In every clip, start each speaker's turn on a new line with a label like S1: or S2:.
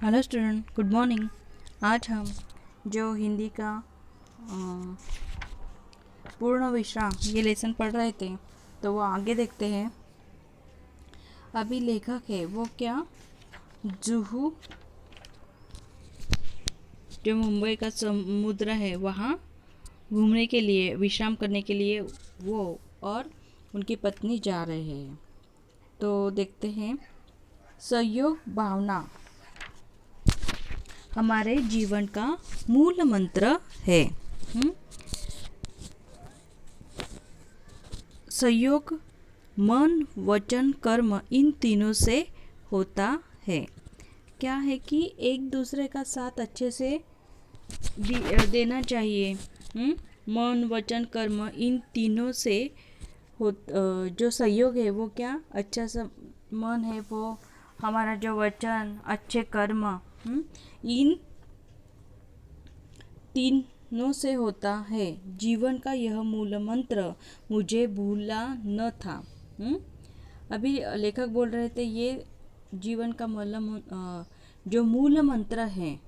S1: Hello student, good morning. आज हम जो हिंदी का पूर्ण विश्राम ये लेसन पढ़ रहे थे, तो वो आगे देखते हैं। अभी लेखक है वो क्या, जुहू, जो मुंबई का समुद्र है वहाँ घूमने के लिए, विश्राम करने के लिए वो और उनकी पत्नी जा रहे हैं। तो देखते हैं। सहयोग भावना हमारे जीवन का मूल मंत्र है। सहयोग मन, वचन, कर्म इन तीनों से होता है। क्या है कि एक दूसरे का साथ अच्छे से देना चाहिए। मन, वचन, कर्म इन तीनों से जो सहयोग है वो क्या, अच्छा सा मन है वो, हमारा जो वचन, अच्छे कर्म, इन तीनों से होता है। जीवन का यह मूल मंत्र मुझे भूला न था। अभी लेखक बोल रहे थे ये जीवन का जो मूल मंत्र है,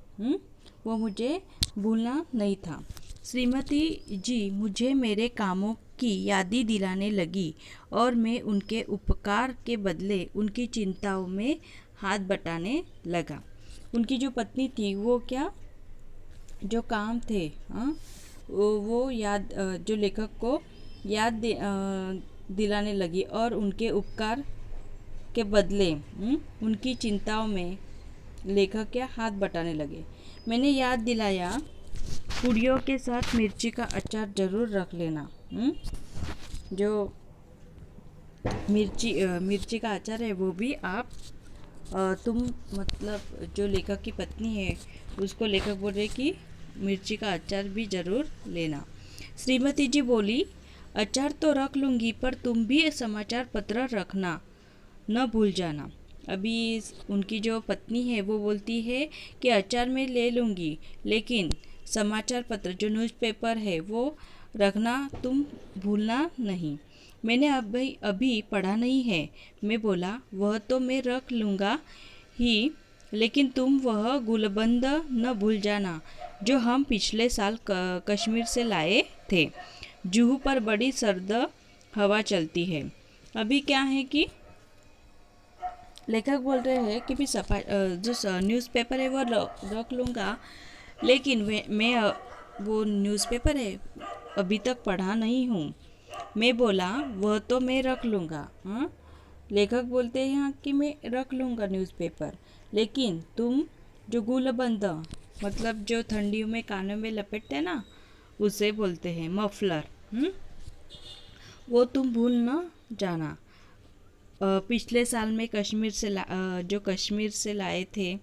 S1: वो मुझे भूलना नहीं था। श्रीमती जी मुझे मेरे कामों की यादी दिलाने लगी और मैं उनके उपकार के बदले उनकी चिंताओं में हाथ बटाने लगा। उनकी जो पत्नी थी वो क्या, जो काम थे, वो याद, जो लेखक को याद दिलाने लगी और उनके उपकार के बदले उनकी चिंताओं में लेखक क्या हाथ बटाने लगे। मैंने याद दिलाया, पूड़ियों के साथ मिर्ची का अचार जरूर रख लेना। जो मिर्ची का अचार है वो भी आप तुम, मतलब जो लेखक की पत्नी है उसको लेखक बोल रहे कि मिर्ची का अचार भी ज़रूर लेना। श्रीमती जी बोली, अचार तो रख लूँगी पर तुम भी समाचार पत्र रखना न भूल जाना। अभी उनकी जो पत्नी है वो बोलती है कि अचार मैं ले लूँगी, लेकिन समाचार पत्र जो न्यूज़पेपर है वो रखना तुम भूलना नहीं। मैंने अभी पढ़ा नहीं है। मैं बोला, वह तो मैं रख लूँगा ही, लेकिन तुम वह गुलबंद न भूल जाना जो हम पिछले साल कश्मीर से लाए थे। जुहू पर बड़ी सर्द हवा चलती है। अभी क्या है कि लेखक बोल रहे हैं कि भी जो न्यूज़पेपर है वो रख लूँगा, लेकिन मैं वो न्यूज़पेपर है अभी तक पढ़ा नहीं हूँ। मैं बोला, वह तो मैं रख लूँगा। लेखक बोलते हैं यहाँ कि मैं रख लूँगा न्यूज़पेपर, लेकिन तुम जो गुलबंद, मतलब जो ठंडियों में कानों में लपेटते हैं ना, उसे बोलते हैं मफलर। वो तुम भूल न जाना। पिछले साल में जो कश्मीर से लाए थे,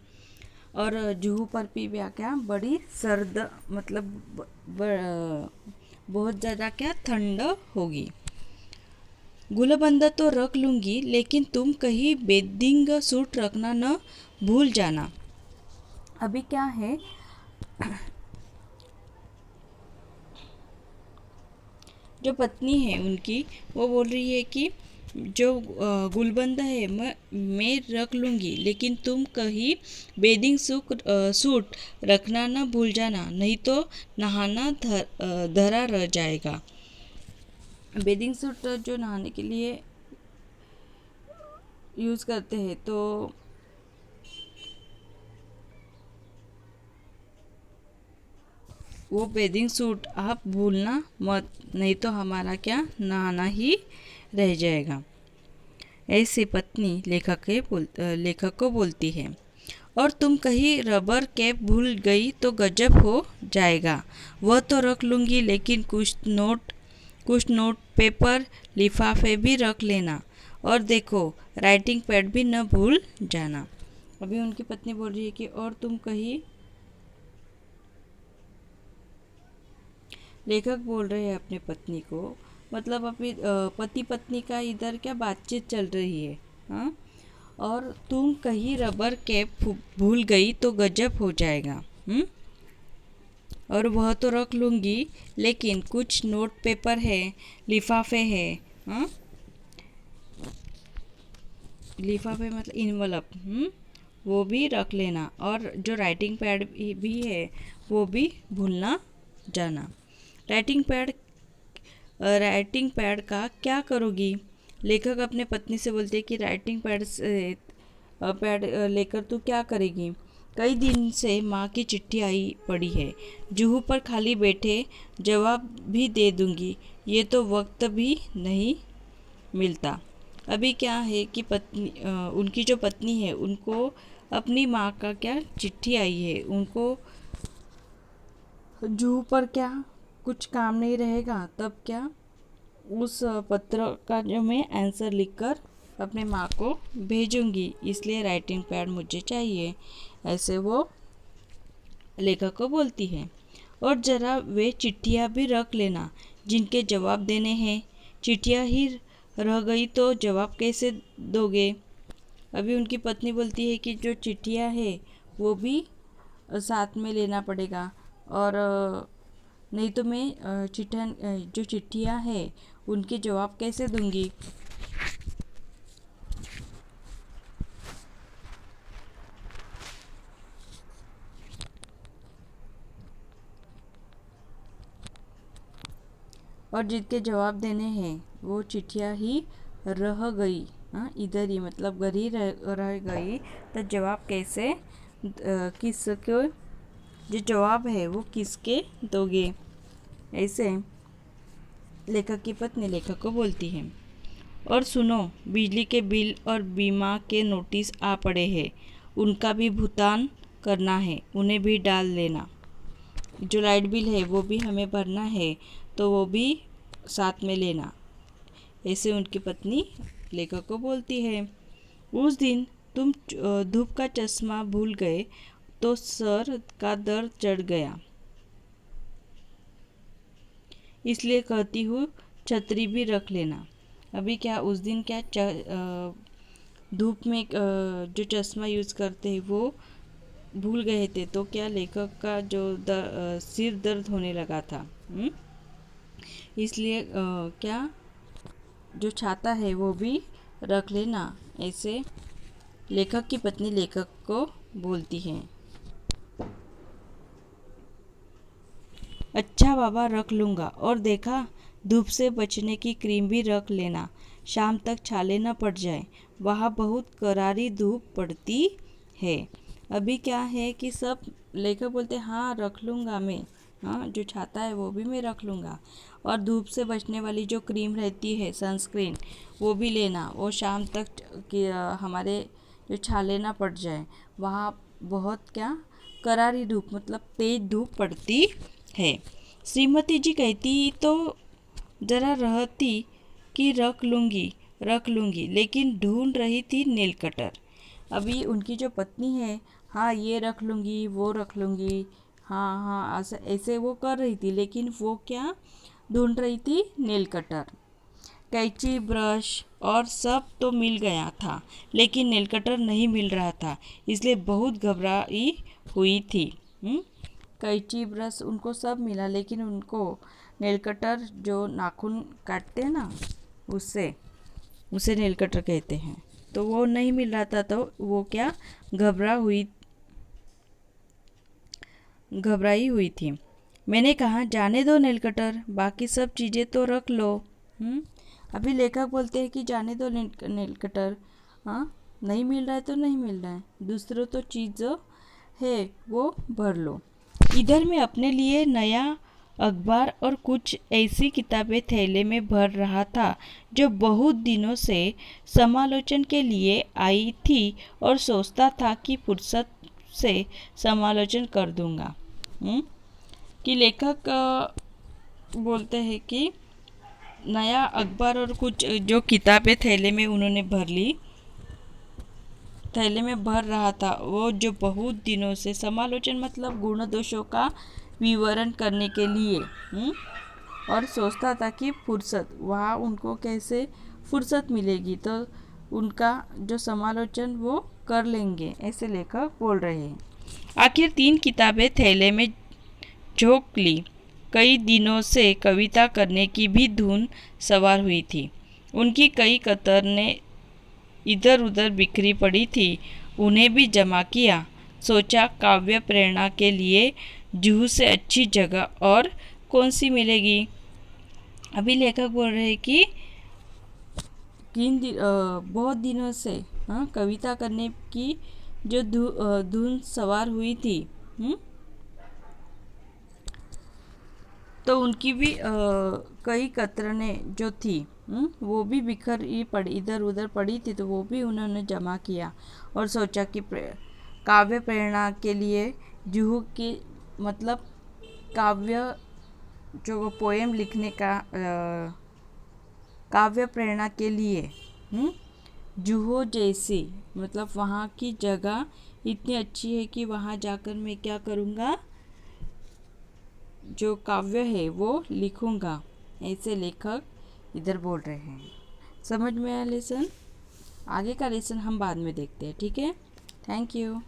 S1: और जुहू पर भी क्या बड़ी सर्द, मतलब बहुत ज़्यादा क्या ठंड होगी। गुलबंद तो रख लूँगी, लेकिन तुम कहीं बेदिंग सूट रखना न भूल जाना। अभी क्या है, जो पत्नी है उनकी, वो बोल रही है कि जो गुलबंद है मैं रख लूँगी, लेकिन तुम कहीं बेदिंग सूट रखना न भूल जाना, नहीं तो नहाना धरा रह जाएगा। बेदिंग सूट जो नहाने के लिए यूज़ करते हैं, तो वो बेदिंग सूट आप भूलना मत, नहीं तो हमारा क्या नहाना ही रह जाएगा। ऐसी पत्नी लेखक को बोलती है। और तुम कहीं रबर कैप भूल गई तो गजब हो जाएगा। वह तो रख लूँगी, लेकिन कुछ नोट पेपर लिफाफे भी रख लेना, और देखो राइटिंग पैड भी न भूल जाना। अभी उनकी पत्नी बोल रही है कि और तुम कहीं, लेखक बोल रहे हैं अपने पत्नी को, मतलब अभी पति पत्नी का इधर क्या बातचीत चल रही है। हाँ, और तुम कहीं रबर कैप भूल गई तो गजब हो जाएगा। और वह तो रख लूँगी, लेकिन कुछ नोट पेपर है, लिफाफे है। लिफाफे मतलब इन्वलप, वो भी रख लेना, और जो राइटिंग पैड भी है वो भी भूलना जाना। राइटिंग पैड राइटिंग पैड का क्या करोगी? लेखक अपने पत्नी से बोलते हैं कि राइटिंग पैड लेकर तू क्या करेगी? कई दिन से माँ की चिट्ठी आई पड़ी है, जूहू पर खाली बैठे जवाब भी दे दूंगी, ये तो वक्त भी नहीं मिलता। अभी क्या है कि उनकी जो पत्नी है उनको अपनी माँ का क्या चिट्ठी आई है, उनको जूहू पर क्या कुछ काम नहीं रहेगा, तब क्या उस पत्र का जो मैं आंसर लिखकर अपने माँ को भेजूंगी, इसलिए राइटिंग पैड मुझे चाहिए, ऐसे वो लेखक को बोलती है। और ज़रा वे चिट्ठियाँ भी रख लेना जिनके जवाब देने हैं, चिट्ठियाँ ही रह गई तो जवाब कैसे दोगे? अभी उनकी पत्नी बोलती है कि जो चिट्ठियाँ है वो भी साथ में लेना पड़ेगा, और नहीं तो मैं जो चिट्ठियाँ हैं उनके जवाब कैसे दूंगी? और जिनके जवाब देने हैं वो चिट्ठियाँ ही रह गई, हाँ इधर ही मतलब घर ही रह गई, तो जवाब कैसे किसको जो जवाब है वो किसके दोगे? ऐसे लेखक की पत्नी लेखक को बोलती है। और सुनो, बिजली के बिल और बीमा के नोटिस आ पड़े हैं, उनका भी भुगतान करना है, उन्हें भी डाल लेना। जो लाइट बिल है वो भी हमें भरना है, तो वो भी साथ में लेना, ऐसे उनकी पत्नी लेखक को बोलती है। उस दिन तुम धूप का चश्मा भूल गए तो सर का दर्द चढ़ गया, इसलिए कहती हूँ छतरी भी रख लेना। अभी क्या उस दिन क्या धूप में जो चश्मा यूज़ करते हैं वो भूल गए थे, तो क्या लेखक का जो सिर दर्द होने लगा था, इसलिए क्या जो छाता है वो भी रख लेना, ऐसे लेखक की पत्नी लेखक को बोलती है। अच्छा बाबा, रख लूँगा। और देखा, धूप से बचने की क्रीम भी रख लेना, शाम तक छाले न पड़ जाए, वहाँ बहुत करारी धूप पड़ती है। अभी क्या है कि सब लेखक बोलते हाँ रख लूँगा मैं, हाँ जो छाता है वो भी मैं रख लूँगा, और धूप से बचने वाली जो क्रीम रहती है सनस्क्रीन वो भी लेना, वो शाम तक कि हमारे जो छाले ना पड़ जाए, वहाँ बहुत क्या करारी धूप मतलब तेज धूप पड़ती है। श्रीमती जी कहती तो जरा रहती कि रख लूँगी, लेकिन ढूंढ रही थी नेल कटर। अभी उनकी जो पत्नी है, हाँ ये रख लूँगी वो रख लूँगी, हाँ हाँ ऐसे वो कर रही थी, लेकिन वो क्या ढूंढ रही थी नेल कटर। कैंची ब्रश और सब तो मिल गया था, लेकिन नेल कटर नहीं मिल रहा था, इसलिए बहुत घबराई हुई थी। कैंची ब्रश उनको सब मिला, लेकिन उनको नेल कटर जो नाखून काटते हैं ना उससे उसे नेल कटर कहते हैं, तो वो नहीं मिल रहा था, तो वो क्या घबराई हुई थी। मैंने कहा जाने दो नेल कटर, बाकी सब चीज़ें तो रख लो। अभी लेखक बोलते हैं कि जाने दो नेल कटर, हाँ नहीं मिल रहा है तो नहीं मिल रहा है, दूसरों तो चीज़ जो है वो भर लो। इधर मैं अपने लिए नया अखबार और कुछ ऐसी किताबें थैले में भर रहा था जो बहुत दिनों से समालोचन के लिए आई थी, और सोचता था कि फुर्सत से समालोचन कर दूंगा। कि लेखक बोलते हैं कि नया अखबार और कुछ जो किताबें थैले में उन्होंने भर ली, थैले में भर रहा था, वो जो बहुत दिनों से समालोचन मतलब गुण दोषों का विवरण करने के लिए, और सोचता था कि फुर्सत वहाँ उनको कैसे फुर्सत मिलेगी, तो उनका जो समालोचन वो कर लेंगे, ऐसे लेखक बोल रहे हैं। आखिर 3 किताबें थैले में झोंक ली। कई दिनों से कविता करने की भी धुन सवार हुई थी, उनकी कई कतरनें इधर उधर बिखरी पड़ी थी, उन्हें भी जमा किया। सोचा काव्य प्रेरणा के लिए जुहू से अच्छी जगह और कौन सी मिलेगी। अभी लेखक बोल रहे हैं कि बहुत दिनों से कविता करने की जो धुन सवार हुई थी, तो उनकी भी कई कतरनें जो थी वो भी बिखर ही पड़ी, इधर उधर पड़ी थी, तो वो भी उन्होंने जमा किया और सोचा कि काव्य प्रेरणा के लिए जुहू की मतलब काव्य जो पोएम लिखने का काव्य प्रेरणा के लिए जुहू जैसी मतलब वहाँ की जगह इतनी अच्छी है कि वहाँ जाकर मैं क्या करूँगा, जो काव्य है वो लिखूँगा। ऐसे लेखक इधर बोल रहे हैं। समझ में आया लेसन? आगे का लेसन हम बाद में देखते हैं, ठीक है। Thank you.